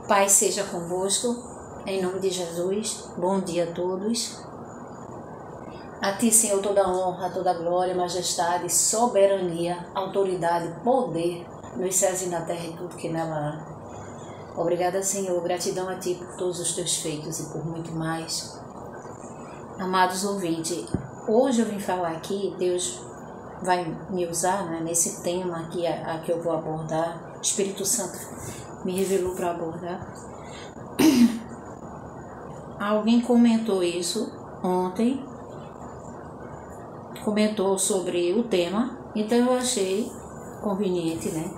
Paz seja convosco, em nome de Jesus. Bom dia a todos. A Ti, Senhor, toda honra, toda glória, majestade, soberania, autoridade, poder nos céus e na terra e tudo que nela há. Obrigada, Senhor, gratidão a Ti por todos os Teus feitos e por muito mais. Amados ouvintes, hoje eu vim falar aqui, Deus vai me usar, né, nesse tema aqui a que eu vou abordar. O Espírito Santo me revelou para abordar. Alguém comentou isso ontem, comentou sobre o tema, então eu achei conveniente, né?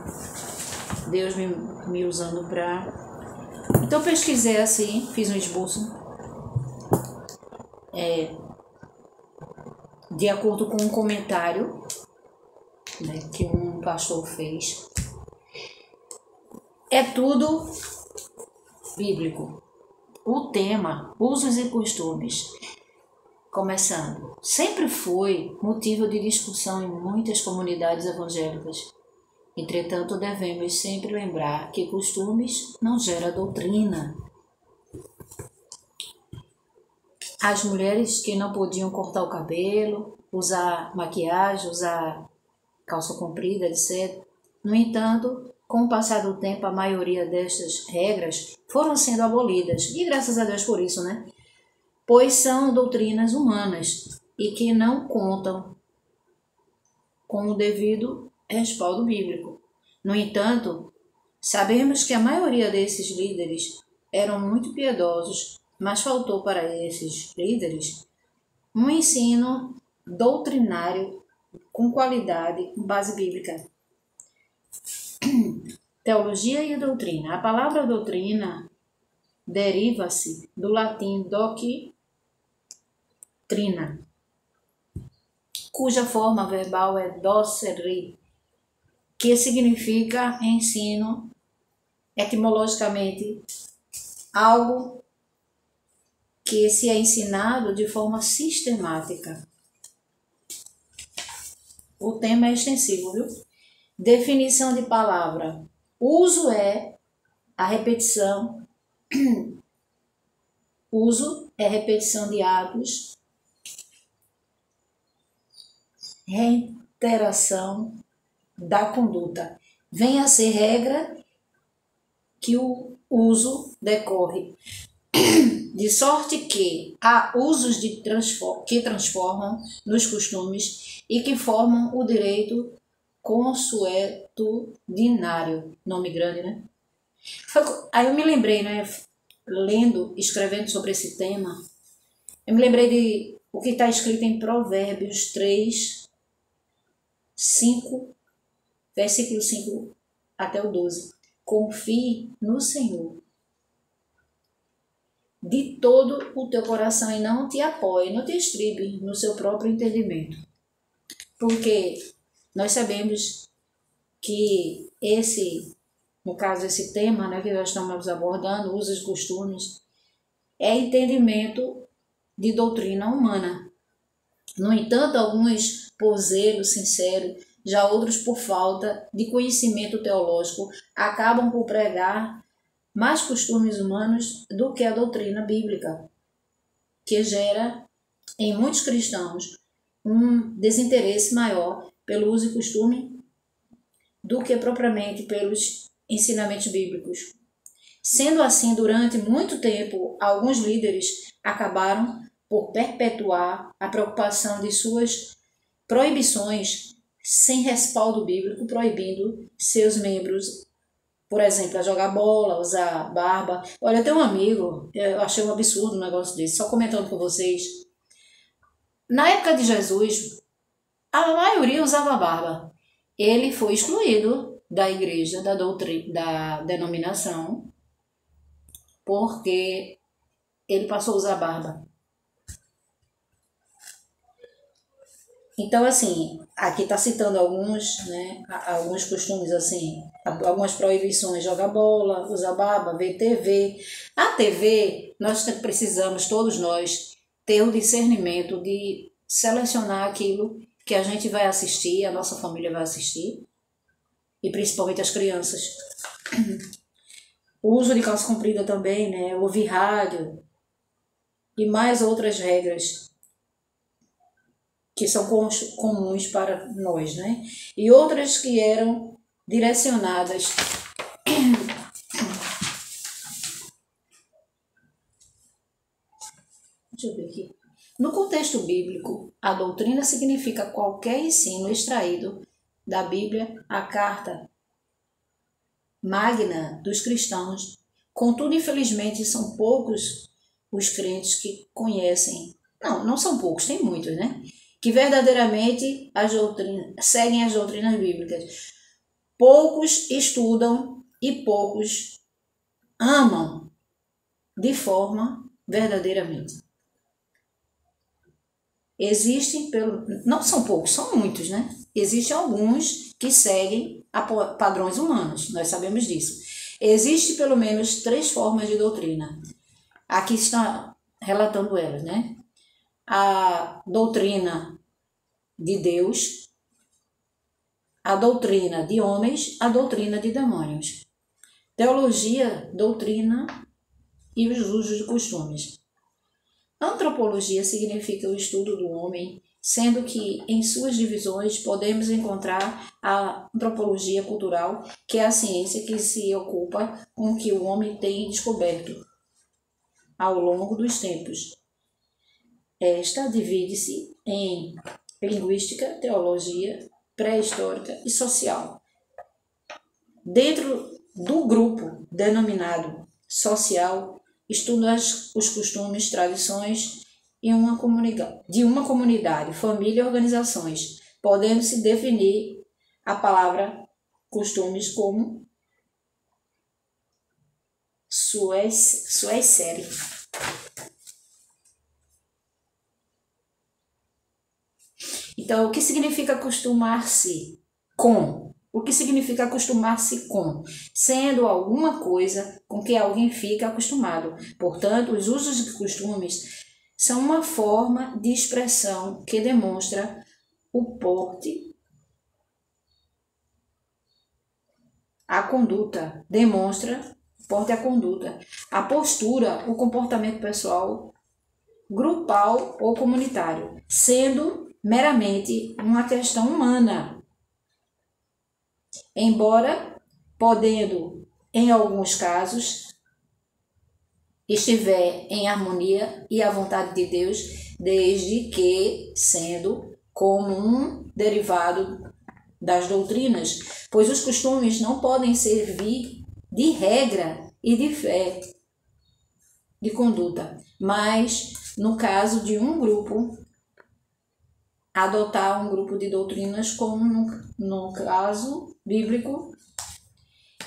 Deus me usando para... Então pesquisei assim, fiz um esboço, de acordo com um comentário, né, que um pastor fez. É tudo bíblico. O tema, usos e costumes, começando, sempre foi motivo de discussão em muitas comunidades evangélicas. Entretanto, devemos sempre lembrar que costumes não geram doutrina. As mulheres que não podiam cortar o cabelo, usar maquiagem, usar calça comprida, etc. No entanto, com o passar do tempo, a maioria destas regras foram sendo abolidas. E graças a Deus por isso, né? Pois são doutrinas humanas e que não contam com o devido respaldo bíblico. No entanto, sabemos que a maioria desses líderes eram muito piedosos, mas faltou para esses líderes um ensino doutrinário com qualidade, com base bíblica. Teologia e doutrina. A palavra doutrina deriva-se do latim doctrina, cuja forma verbal é docere, que significa ensino, etimologicamente, algo que se é ensinado de forma sistemática. O tema é extensivo, viu? Definição de palavra. Uso é a repetição. Uso é repetição de atos, reiteração da conduta. Vem a ser regra que o uso decorre, de sorte que há usos que transformam nos costumes e que formam o direito consuetudinário. Nome grande, né? Aí eu me lembrei, né, lendo, escrevendo sobre esse tema, eu me lembrei de o que está escrito em Provérbios 3, 5, versículo 5 até o 12. Confie no Senhor de todo o teu coração e não te apoie, não te estribe no seu próprio entendimento. Porque nós sabemos que no caso esse tema, né, que nós estamos abordando, usos e costumes, é entendimento de doutrina humana. No entanto, alguns por zelo sincero, já outros por falta de conhecimento teológico, acabam por pregar mais costumes humanos do que a doutrina bíblica, que gera em muitos cristãos um desinteresse maior pelo uso e costume do que propriamente pelos ensinamentos bíblicos. Sendo assim, durante muito tempo, alguns líderes acabaram por perpetuar a preocupação de suas proibições sem respaldo bíblico, proibindo seus membros, por exemplo, a jogar bola, usar barba. Olha, eu tenho um amigo, eu achei um absurdo um negócio desse, só comentando com vocês. Na época de Jesus, a maioria usava barba. Ele foi excluído da igreja, da denominação, porque ele passou a usar barba. Então, assim, aqui está citando alguns, né, alguns costumes, assim, algumas proibições: jogar bola, usar barba, ver TV. A TV, nós precisamos, todos nós, ter o discernimento de selecionar aquilo que a gente vai assistir, a nossa família vai assistir, e principalmente as crianças. o uso de calça comprida também, né? Ouvir rádio e mais outras regras que são comuns para nós, né? E outras que eram direcionadas. Deixa eu ver aqui. No contexto bíblico, a doutrina significa qualquer ensino extraído da Bíblia, a carta magna dos cristãos. Contudo, infelizmente, são poucos os crentes que conhecem. Não são poucos, tem muitos, né? Que verdadeiramente seguem as doutrinas bíblicas. Poucos estudam e poucos amam de forma verdadeiramente. Existem, não são poucos, são muitos, né? Existem alguns que seguem padrões humanos, nós sabemos disso. Existem pelo menos 3 formas de doutrina. Aqui está relatando elas, né? A doutrina de Deus, a doutrina de homens, a doutrina de demônios. Teologia, doutrina e os usos e costumes. Antropologia significa o estudo do homem, sendo que em suas divisões podemos encontrar a antropologia cultural, que é a ciência que se ocupa com o que o homem tem descoberto ao longo dos tempos. Esta divide-se em linguística, teologia, pré-histórica e social. Dentro do grupo denominado social, estuda os costumes, tradições de uma comunidade, família e organizações, podendo-se definir a palavra costumes como série. Então, o que significa acostumar-se com? O que significa acostumar-se com? Sendo alguma coisa com que alguém fica acostumado. Portanto, os usos e costumes são uma forma de expressão que demonstra o porte, a conduta, a postura, o comportamento pessoal, grupal ou comunitário, sendo meramente uma questão humana. Embora podendo, em alguns casos, estiver em harmonia e à vontade de Deus, desde que sendo como um derivado das doutrinas, pois os costumes não podem servir de regra e de fé, de conduta, mas no caso de um grupo, adotar um grupo de doutrinas como no caso bíblico,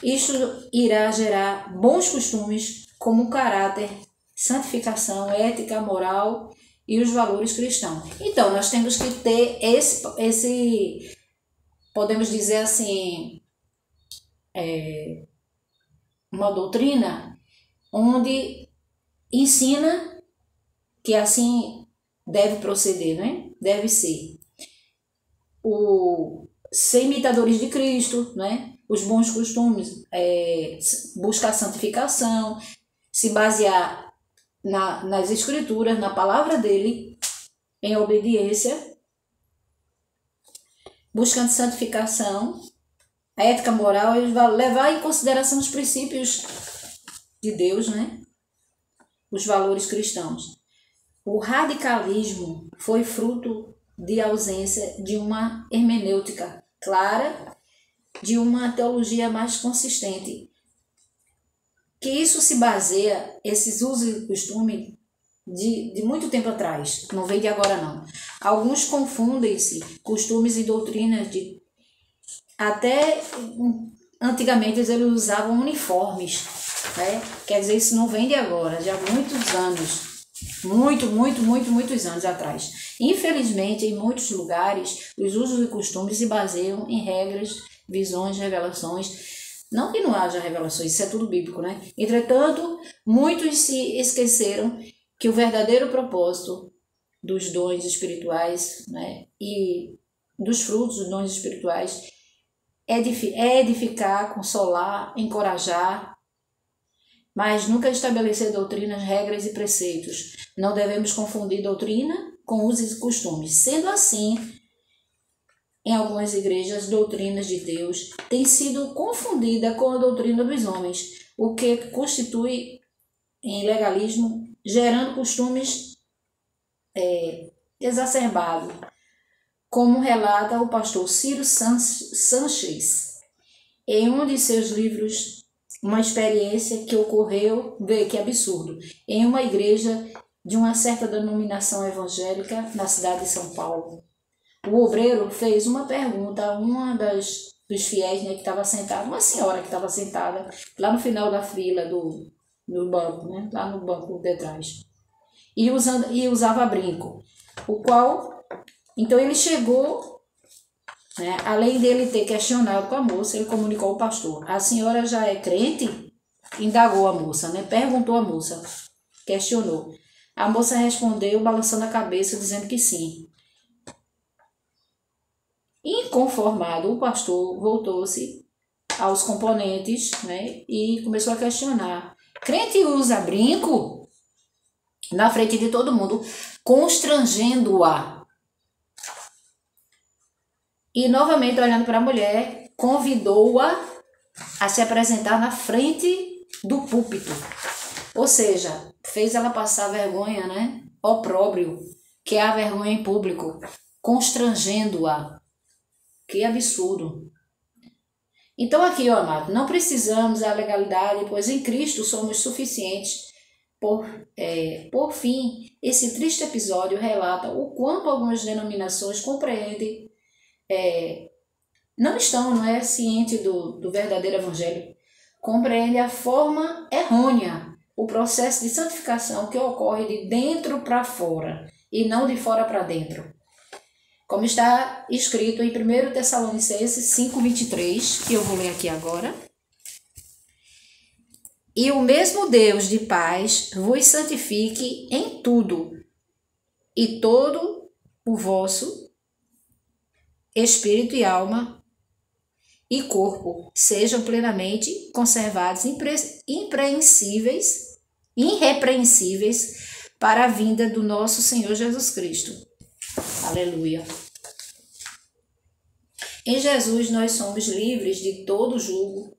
isto irá gerar bons costumes como caráter, santificação, ética, moral e os valores cristãos. Então, nós temos que ter esse podemos dizer assim, uma doutrina onde ensina que assim deve proceder, né? Deve ser. Ser imitadores de Cristo, né? Os bons costumes, buscar santificação, se basear nas escrituras, na palavra dele, em obediência, buscando santificação, a ética moral, e levar em consideração os princípios de Deus, né? Os valores cristãos. O radicalismo foi fruto de ausência de uma hermenêutica clara, de uma teologia mais consistente. Que isso se baseia, esses usos e costumes, de muito tempo atrás, não vem de agora não. Alguns confundem-se costumes e doutrinas até antigamente eles usavam uniformes, né? Quer dizer, isso não vem de agora, já há muitos anos. Muitos anos atrás. Infelizmente, em muitos lugares, os usos e costumes se baseiam em regras, visões, revelações. Não que não haja revelações, isso é tudo bíblico, né? Entretanto, muitos se esqueceram que o verdadeiro propósito dos dons espirituais, né, e dos frutos dos dons espirituais é edificar, consolar, encorajar mas nunca estabelecer doutrinas, regras e preceitos. Não devemos confundir doutrina com usos e costumes. Sendo assim, em algumas igrejas, doutrinas de Deus têm sido confundida com a doutrina dos homens, o que constitui em legalismo, gerando costumes exacerbados, como relata o pastor Ciro Sanchez em um de seus livros, uma experiência que ocorreu, vê que absurdo, em uma igreja de uma certa denominação evangélica na cidade de São Paulo. O obreiro fez uma pergunta a uma dos fiéis, né, que estava sentada, uma senhora que estava sentada lá no final da fila do banco, né, lá no banco de trás, e usava brinco, o qual, então ele chegou, né, além dele ter questionado com a moça, ele comunicou ao pastor: a senhora já é crente? Indagou a moça, né, perguntou a moça, questionou. A moça respondeu balançando a cabeça, dizendo que sim. Inconformado, o pastor voltou-se aos componentes, né, e começou a questionar: crente usa brinco? Na frente de todo mundo, constrangendo-a. E novamente, olhando para a mulher, convidou-a a se apresentar na frente do púlpito. Ou seja, fez ela passar vergonha, né? Opróbrio, que é a vergonha em público, constrangendo-a. Que absurdo. Então aqui, ó, amado, não precisamos da legalidade, pois em Cristo somos suficientes. Por fim, esse triste episódio relata o quanto algumas denominações compreendem, não estão, cientes do verdadeiro evangelho, compreendem a forma errônea, o processo de santificação que ocorre de dentro para fora e não de fora para dentro. Como está escrito em 1 Tessalonicenses 5:23, que eu vou ler aqui agora. E o mesmo Deus de paz vos santifique em tudo, e todo o vosso espírito e alma e corpo sejam plenamente conservados, irrepreensíveis para a vinda do nosso Senhor Jesus Cristo. Aleluia. Em Jesus nós somos livres de todo julgo,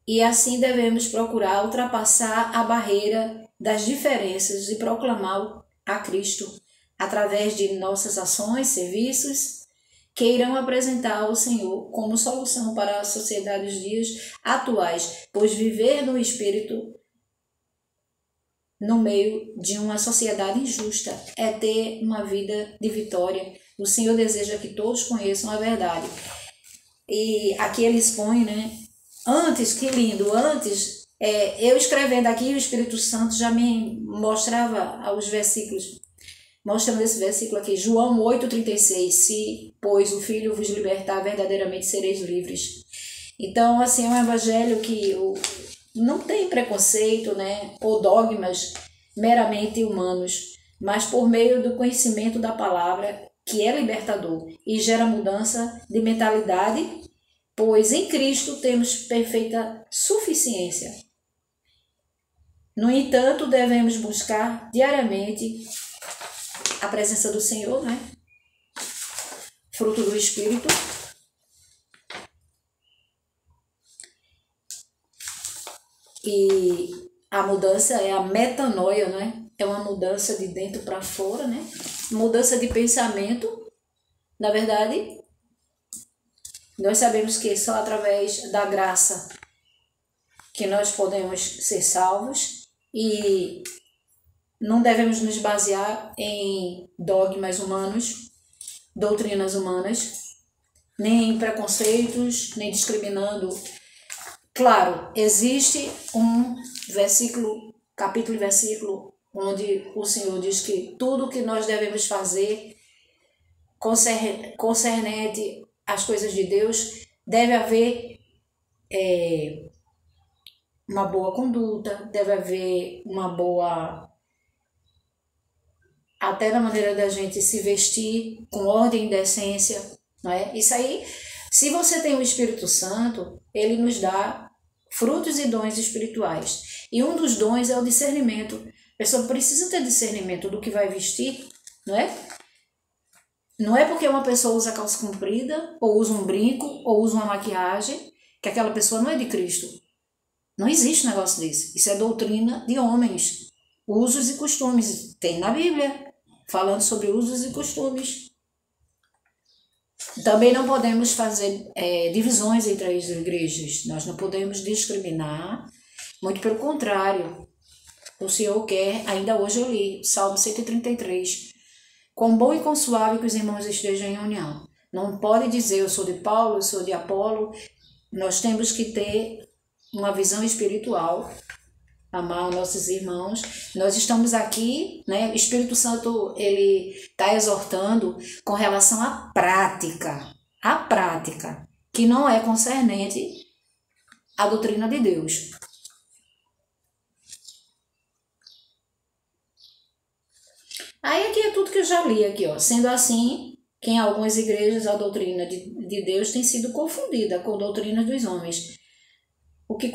e assim devemos procurar ultrapassar a barreira das diferenças e proclamar a Cristo através de nossas ações, serviços, que irão apresentar ao Senhor como solução para a sociedade dos dias atuais, pois viver no Espírito no meio de uma sociedade injusta é ter uma vida de vitória. O Senhor deseja que todos conheçam a verdade. E aqui ele expõe, Antes, que lindo, eu escrevendo aqui, o Espírito Santo já me mostrava os versículos, mostrando esse versículo aqui, João 8,36, se, pois, o Filho vos libertar, verdadeiramente sereis livres. Então, assim, é um evangelho que não tem preconceito, ou dogmas meramente humanos, mas por meio do conhecimento da palavra, que é libertador e gera mudança de mentalidade, pois em Cristo temos perfeita suficiência. No entanto, devemos buscar diariamente a presença do Senhor, fruto do Espírito, e a mudança é a metanoia, é uma mudança de dentro para fora, mudança de pensamento. Na verdade, nós sabemos que só através da graça que nós podemos ser salvos, e não devemos nos basear em dogmas humanos, doutrinas humanas, nem em preconceitos, nem discriminando. Claro, existe um capítulo e versículo, onde o Senhor diz que tudo que nós devemos fazer concernente às coisas de Deus, deve haver uma boa conduta, deve haver uma boa, até na maneira da gente se vestir, com ordem e decência, Isso aí, se você tem o Espírito Santo, ele nos dá frutos e dons espirituais. E um dos dons é o discernimento. A pessoa precisa ter discernimento do que vai vestir, não é? Não é porque uma pessoa usa calça comprida, ou usa um brinco, ou usa uma maquiagem, que aquela pessoa não é de Cristo. Não existe negócio desse. Isso é doutrina de homens. Usos e costumes. Tem na Bíblia, falando sobre usos e costumes. Também não podemos fazer divisões entre as igrejas. Nós não podemos discriminar. Muito pelo contrário. O Senhor quer, ainda hoje eu li, Salmo 133. Quão bom e quão suave que os irmãos estejam em união. Não pode dizer eu sou de Paulo, eu sou de Apolo. Nós temos que ter uma visão espiritual, amar os nossos irmãos. Nós estamos aqui, né? O Espírito Santo, ele está exortando com relação à prática, que não é concernente à doutrina de Deus. Aí aqui é tudo que eu já li aqui, ó. Sendo assim, que em algumas igrejas a doutrina de Deus tem sido confundida com a doutrina dos homens, o que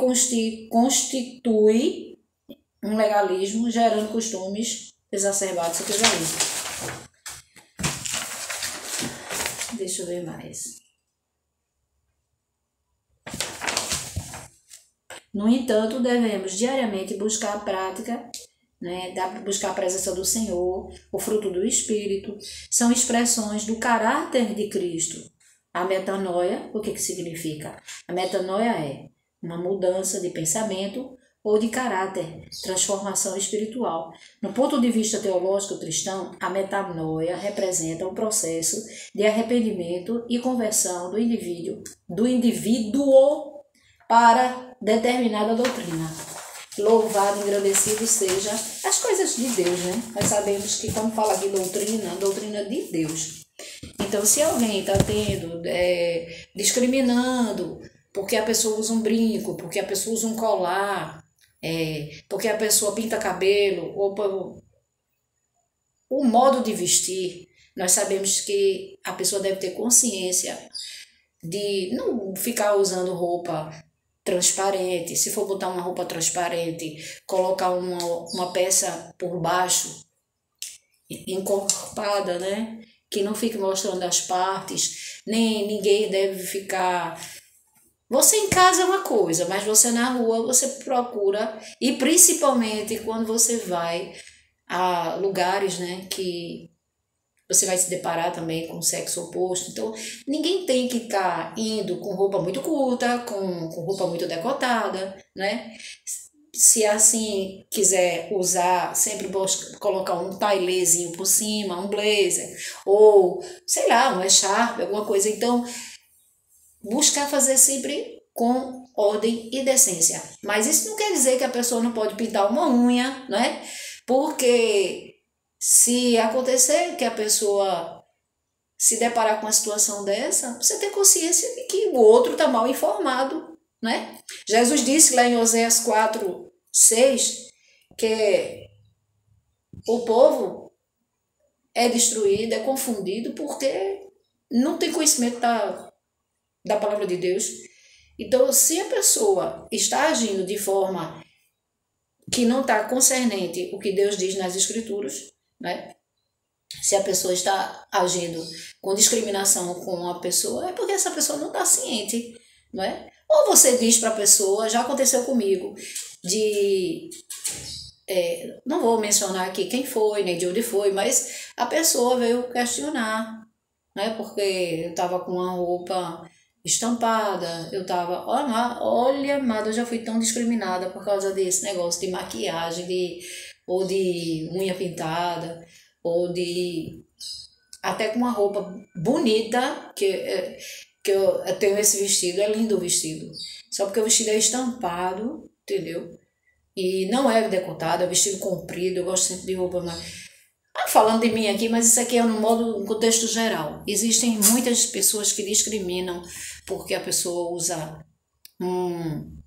constitui um legalismo gerando costumes exacerbados. Isso aqui eu já li. Deixa eu ver mais. No entanto, devemos diariamente buscar a prática, né, buscar a presença do Senhor, o fruto do Espírito, são expressões do caráter de Cristo. A metanoia, o que significa? A metanoia é uma mudança de pensamento ou de caráter, transformação espiritual. No ponto de vista teológico cristão, a metanoia representa um processo de arrependimento e conversão do indivíduo para determinada doutrina. Louvado e engrandecido seja as coisas de Deus, né? Nós sabemos que quando fala de doutrina, a doutrina de Deus. Então, se alguém está discriminando porque a pessoa usa um brinco, porque a pessoa usa um colar, porque a pessoa pinta cabelo, ou o modo de vestir, nós sabemos que a pessoa deve ter consciência de não ficar usando roupa transparente. Se for botar uma roupa transparente, colocar uma peça por baixo, encorpada, né? Que não fique mostrando as partes, nem ninguém deve ficar... Você em casa é uma coisa, mas você na rua, você procura, e principalmente quando você vai a lugares, né, que você vai se deparar também com o sexo oposto. Então, ninguém tem que estar indo com roupa muito curta, com roupa muito decotada, né? Se assim quiser usar, sempre colocar um tailezinho por cima, um blazer, ou, sei lá, um echarpe, alguma coisa. Então, buscar fazer sempre com ordem e decência. Mas isso não quer dizer que a pessoa não pode pintar uma unha, né? Porque se acontecer que a pessoa se deparar com uma situação dessa, você tem consciência de que o outro está mal informado, né? Jesus disse lá em Oséias 4:6 que o povo é destruído, é confundido porque não tem conhecimento da palavra de Deus. Então, se a pessoa está agindo de forma que não está concernente o que Deus diz nas Escrituras, né? Se a pessoa está agindo com discriminação com a pessoa, é porque essa pessoa não está ciente, não é? Ou você diz para a pessoa, já aconteceu comigo, não vou mencionar aqui quem foi, nem de onde foi, mas a pessoa veio questionar, né? Porque eu estava com uma roupa estampada, eu estava, olha, amada, eu já fui tão discriminada por causa desse negócio de maquiagem, ou de unha pintada, ou de até com uma roupa bonita, que eu tenho esse vestido, é lindo o vestido, só porque o vestido é estampado, entendeu? E não é decotado, é vestido comprido, eu gosto sempre de roupa mais... falando de mim aqui, mas isso aqui é um contexto geral. Existem muitas pessoas que discriminam porque a pessoa usa um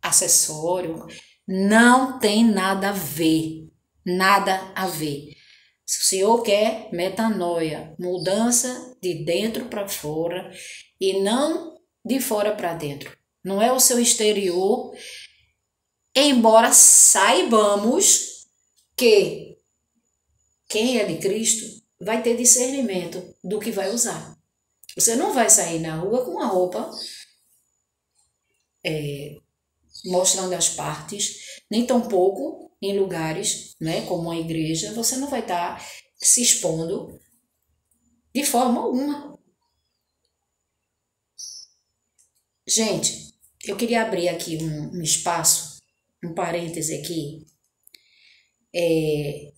acessório. Não tem nada a ver. Nada a ver. Se o Senhor quer metanoia, mudança de dentro para fora e não de fora para dentro. não é o seu exterior, embora saibamos que quem é de Cristo vai ter discernimento do que vai usar. Você não vai sair na rua com uma roupa mostrando as partes, nem tampouco em lugares, né, como a igreja, você não vai estar se expondo de forma alguma. Gente, eu queria abrir aqui um espaço, um parêntese aqui.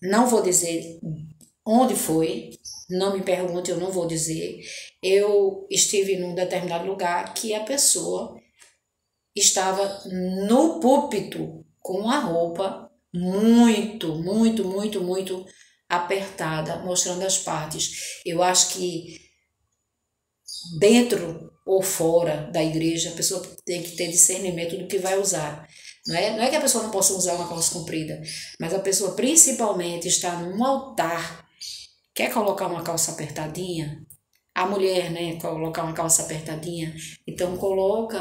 Não vou dizer onde foi, não me pergunte, eu não vou dizer. Eu estive num determinado lugar que a pessoa estava no púlpito com uma roupa muito apertada, mostrando as partes. Eu acho que dentro ou fora da igreja, a pessoa tem que ter discernimento do que vai usar. Não é que a pessoa não possa usar uma calça comprida, mas a pessoa principalmente está num altar, quer colocar uma calça apertadinha, a mulher, né, colocar uma calça apertadinha, então coloca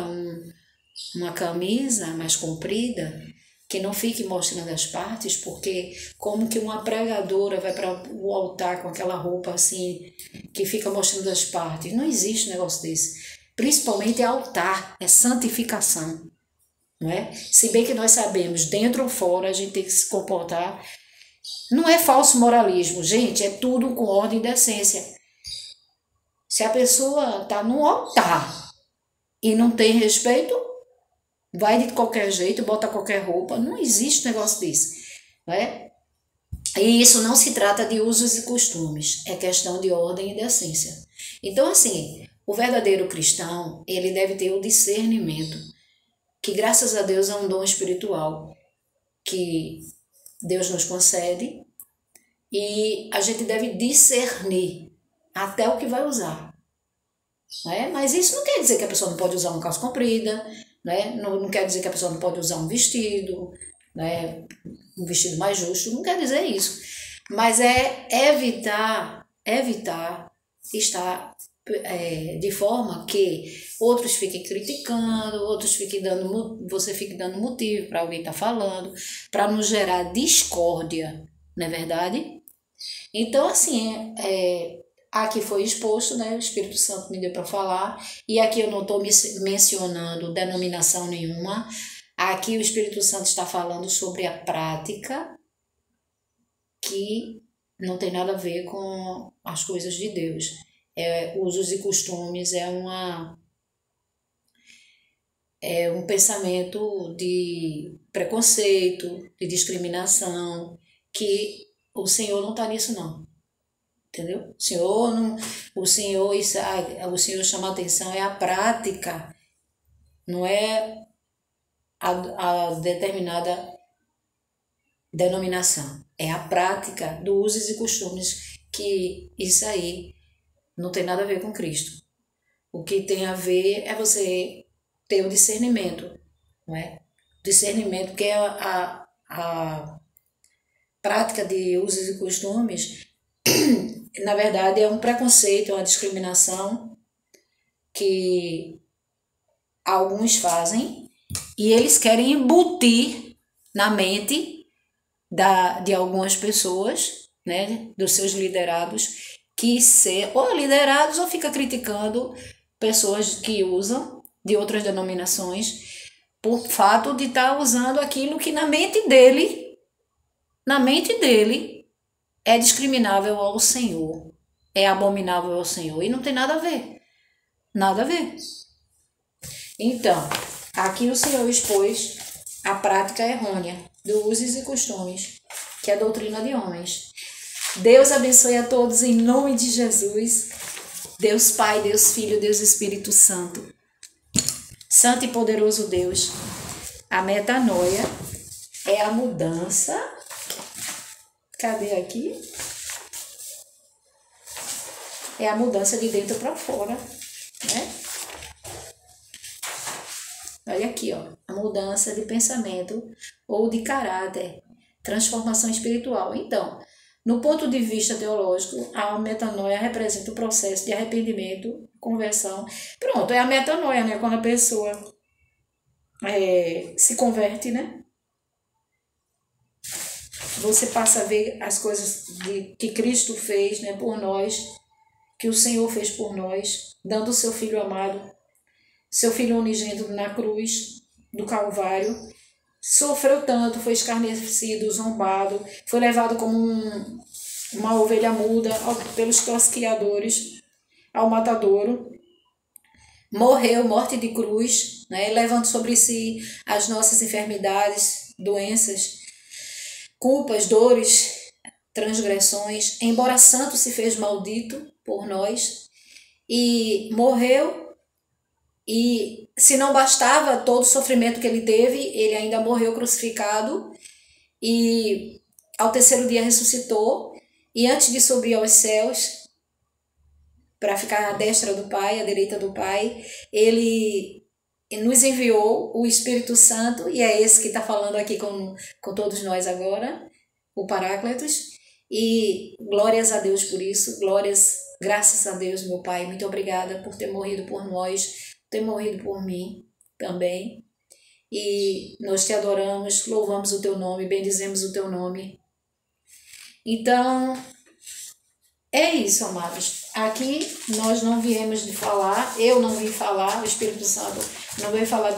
uma camisa mais comprida, que não fique mostrando as partes, porque como que uma pregadora vai para o altar com aquela roupa assim, que fica mostrando as partes? Não existe um negócio desse. Principalmente é altar, é santificação, não é? Se bem que nós sabemos, dentro ou fora, a gente tem que se comportar. Não é falso moralismo, gente, é tudo com ordem e decência. Se a pessoa está no altar e não tem respeito, vai de qualquer jeito, bota qualquer roupa, não existe negócio desse, não é? E isso não se trata de usos e costumes, é questão de ordem e decência. Então, assim, o verdadeiro cristão, ele deve ter o discernimento, que graças a Deus é um dom espiritual que Deus nos concede, e a gente deve discernir até o que vai usar, não é? Mas isso não quer dizer que a pessoa não pode usar uma calça comprida, né? Não quer dizer que a pessoa não pode usar um vestido, né? Um vestido mais justo, não quer dizer isso. Mas é evitar estar de forma que outros fiquem criticando, outros fiquem você fique dando motivo para alguém estar falando, para não gerar discórdia, não é verdade? Então, assim, aqui foi exposto, né? O Espírito Santo me deu para falar, e aqui eu não estou mencionando denominação nenhuma. Aqui o Espírito Santo está falando sobre a prática que não tem nada a ver com as coisas de Deus. Usos e costumes é um pensamento de preconceito, de discriminação, que o Senhor não está nisso, não. Entendeu? O Senhor chama a atenção, é a prática, não é a determinada denominação. É a prática dos usos e costumes, que isso aí não tem nada a ver com Cristo. O que tem a ver é você ter o discernimento, não é? Discernimento, que é a prática de usos e costumes, na verdade é um preconceito, é uma discriminação que alguns fazem, e eles querem embutir na mente de algumas pessoas, né, dos seus liderados, que ou liderados ou fica criticando pessoas que usam de outras denominações por fato de estar usando aquilo que na mente dele é discriminável ao Senhor, é abominável ao Senhor, e não tem nada a ver, nada a ver. Então, aqui o Senhor expôs a prática errônea dos usos e costumes, que é a doutrina de homens. Deus abençoe a todos em nome de Jesus. Deus Pai, Deus Filho, Deus Espírito Santo. Santo e poderoso Deus, a metanoia é a mudança. Cadê aqui? É a mudança de dentro para fora, né? Olha aqui, ó, a mudança de pensamento ou de caráter, transformação espiritual. Então, no ponto de vista teológico, a metanoia representa o processo de arrependimento, conversão. Pronto, é a metanoia, né? Quando a pessoa se converte, né? Você passa a ver as coisas que Cristo fez, né, por nós, que o Senhor fez por nós, dando o seu Filho amado, seu Filho unigênito na cruz do Calvário. Sofreu tanto, foi escarnecido, zombado, foi levado como uma ovelha muda pelos tosquiadores ao matadouro. Morreu, morte de cruz, né, levando sobre si as nossas enfermidades, doenças, culpas, dores, transgressões. Embora santo, se fez maldito por nós e morreu. E se não bastava todo o sofrimento que ele teve, ele ainda morreu crucificado e ao terceiro dia ressuscitou. E antes de subir aos céus, para ficar à destra do Pai, à direita do Pai, ele nos enviou o Espírito Santo, e é esse que está falando aqui com todos nós agora, o Paráclitos. E glórias a Deus por isso, graças a Deus, meu Pai, muito obrigada por ter morrido por nós, ter morrido por mim também. E nós te adoramos, louvamos o teu nome, bendizemos o teu nome. Então, é isso, amados. Aqui nós não viemos de falar, eu não vim falar, o Espírito Santo não veio falar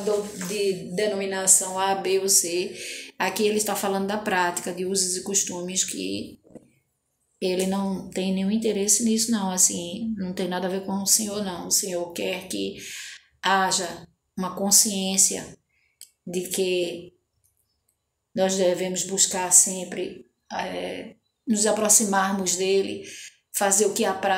de denominação A, B ou C. Aqui ele está falando da prática, de usos e costumes, que ele não tem nenhum interesse nisso, não. Assim, não tem nada a ver com o Senhor, não. O Senhor quer que haja uma consciência de que nós devemos buscar sempre nos aproximarmos dele, fazer o que apraz